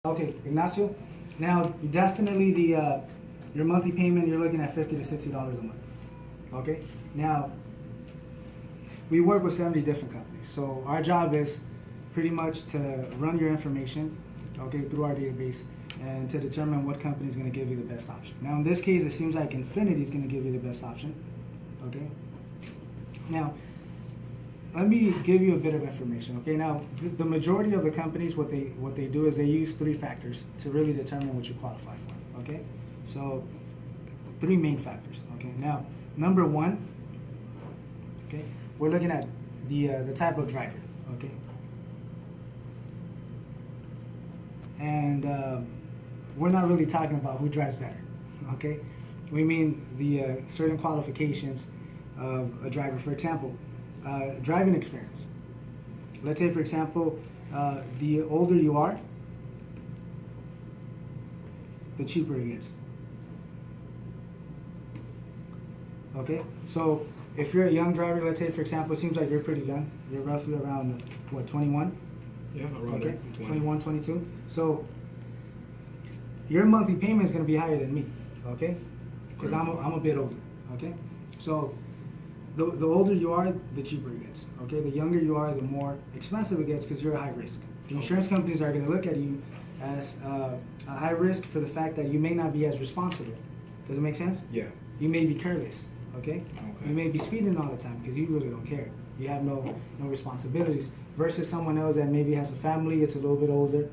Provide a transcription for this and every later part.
Okay, Ignacio. Now, definitely your monthly payment, you're looking at $50 to $60 a month. Okay. Now, we work with 70 different companies, so our job is pretty much to run your information, okay, through our database, and to determine what company is going to give you the best option. Now, in this case, it seems like Infinity is going to give you the best option. Okay. Now, let me give you a bit of information. Okay, now the majority of the companies, what they do is they use three factors to really determine what you qualify for. Okay, so three main factors. Okay, now number one, okay, we're looking at the type of driver. Okay, and we're not really talking about who drives better. Okay, we mean the certain qualifications of a driver. For example, driving experience. Let's say, for example, the older you are, the cheaper it gets. Okay, so if you're a young driver, let's say, for example, it seems like you're pretty young. You're roughly around, what, 21? Yeah, around Okay, there. 21, 22. So your monthly payment is going to be higher than me, okay? Because I'm a bit older, okay? So the older you are, the cheaper it gets, okay? The younger you are, the more expensive it gets because you're a high risk. The insurance companies are going to look at you as a high risk for the fact that you may not be as responsible. Does it make sense? Yeah. You may be careless, okay? Okay. You may be speeding all the time because you really don't care. You have no responsibilities. Versus someone else that maybe has a family, it's a little bit older,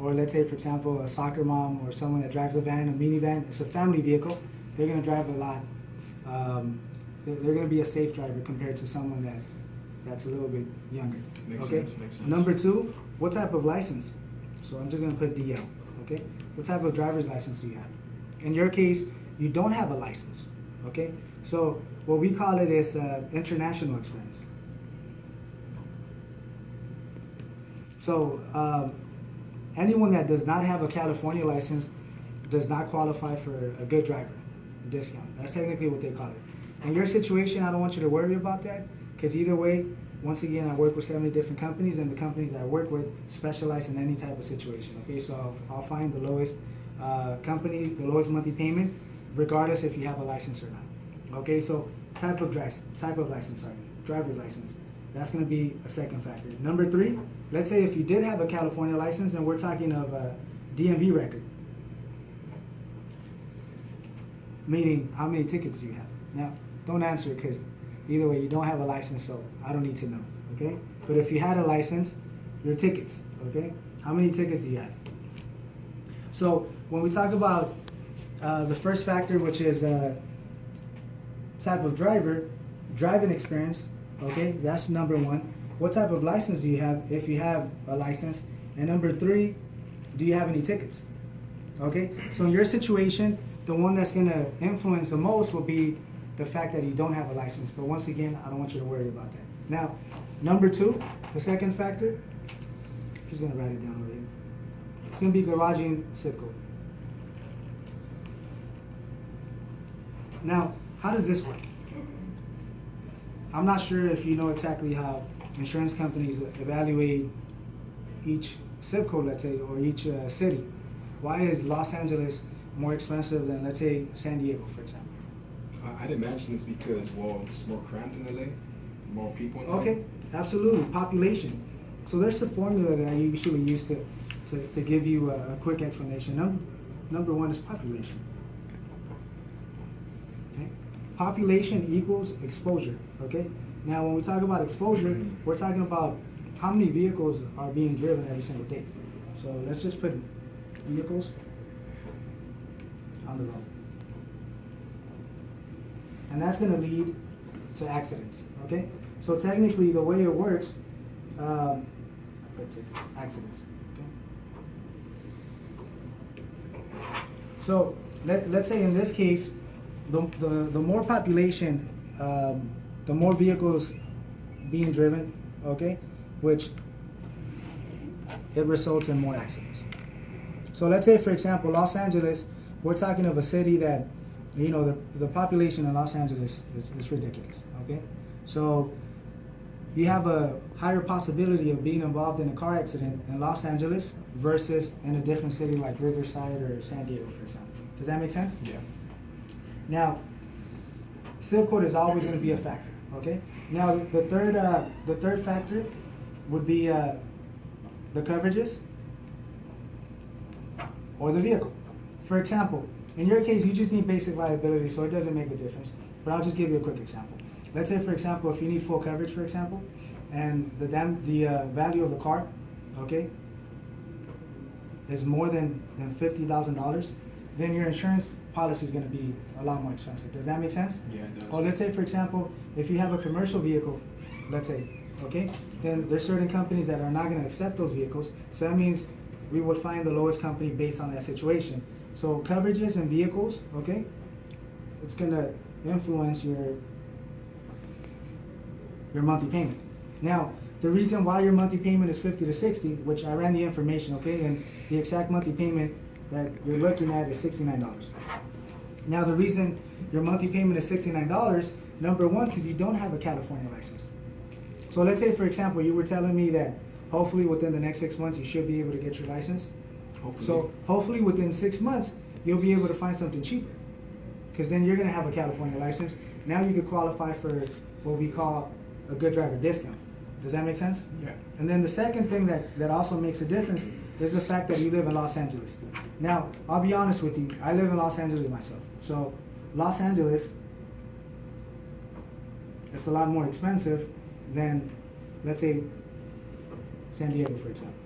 or let's say, for example, a soccer mom or someone that drives a van, a minivan. It's a family vehicle. They're gonna drive a lot. They're gonna be a safe driver compared to someone that's a little bit younger. Makes okay. sense, makes sense. Number two, what type of license? So I'm just gonna put DL. Okay. What type of driver's license do you have? In your case, you don't have a license. Okay. So what we call it is international experience. So anyone that does not have a California license does not qualify for a good driver discount. That's technically what they call it. In your situation, I don't want you to worry about that because either way, once again, I work with 70 different companies, and the companies that I work with specialize in any type of situation. Okay, so I'll find the lowest company, the lowest monthly payment, regardless if you have a license or not. Okay, so type of license, sorry, driver's license. That's going to be a second factor. Number three, let's say if you did have a California license, and we're talking of a DMV record, meaning how many tickets do you have? Now, don't answer it because either way, you don't have a license, so I don't need to know, okay? But if you had a license, your tickets, okay? How many tickets do you have? So when we talk about the first factor, which is type of driver, driving experience, okay, that's number one. What type of license do you have if you have a license? And number three, do you have any tickets? Okay, so in your situation, the one that's gonna influence the most will be the fact that you don't have a license. But once again, I don't want you to worry about that. Now, number two, the second factor, I'm just gonna write it down over here. It's gonna be garaging zip code. Now, how does this work? I'm not sure if you know exactly how insurance companies evaluate each zip code, let's say, or each city. Why is Los Angeles more expensive than, let's say, San Diego, for example? I'd imagine it's because, well, it's more cramped in LA, more people in LA. Okay, absolutely, population. So there's the formula that I usually use to give you a quick explanation. Number one is population. Okay? Population equals exposure, okay? Now, when we talk about exposure, we're talking about how many vehicles are being driven every single day. So let's just put vehicles on the road. And that's going to lead to accidents, okay? So technically, the way it works, accidents, okay? So let's say in this case, the more population, the more vehicles being driven, okay, which it results in more accidents. So let's say, for example, Los Angeles, we're talking of a city that, you know, the population in Los Angeles is ridiculous, okay? So you have a higher possibility of being involved in a car accident in Los Angeles versus in a different city like Riverside or San Diego, for example. Does that make sense? Yeah. Now, zip code is always going to be a factor. Okay. Now, the third factor would be the coverages or the vehicle. For example, in your case, you just need basic liability, so it doesn't make a difference. But I'll just give you a quick example. Let's say, for example, if you need full coverage, for example, and the value of the car, okay, is more than $50,000, then your insurance policy is going to be a lot more expensive. Does that make sense? Yeah, it does. Or let's say, for example, if you have a commercial vehicle, let's say, okay, then there's certain companies that are not going to accept those vehicles. So that means we would find the lowest company based on that situation. So coverages and vehicles, okay, it's going to influence your monthly payment. Now, the reason why your monthly payment is 50 to 60, which I ran the information, okay, and the exact monthly payment that you're looking at is $69. Now, the reason your monthly payment is $69, number one, because you don't have a California license. So let's say, for example, you were telling me that hopefully within the next 6 months you should be able to get your license. Hopefully. So hopefully within 6 months you'll be able to find something cheaper, because then you're going to have a California license. Now you could qualify for what we call a good driver discount. Does that make sense? Yeah. And then the second thing that also makes a difference is the fact that you live in Los Angeles. Now, I'll be honest with you, I live in Los Angeles myself. So Los Angeles, it's a lot more expensive than, let's say, San Diego, for example.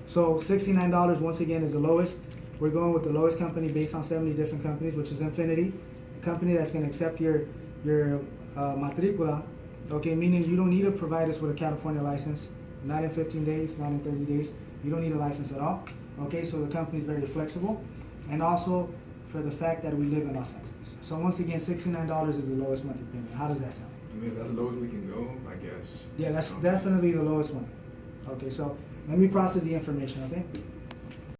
So $69, once again, is the lowest. We're going with the lowest company based on 70 different companies, which is Infinity, a company that's going to accept your matricula. Okay, meaning you don't need to provide us with a California license, not in 15 days, not in 30 days. You don't need a license at all. Okay, so the company is very flexible. And also for the fact that we live in Los Angeles. So once again, $69 is the lowest monthly payment. How does that sound? I mean, if that's the lowest we can go, I guess. Yeah, that's definitely the lowest one. Okay, so let me process the information, okay?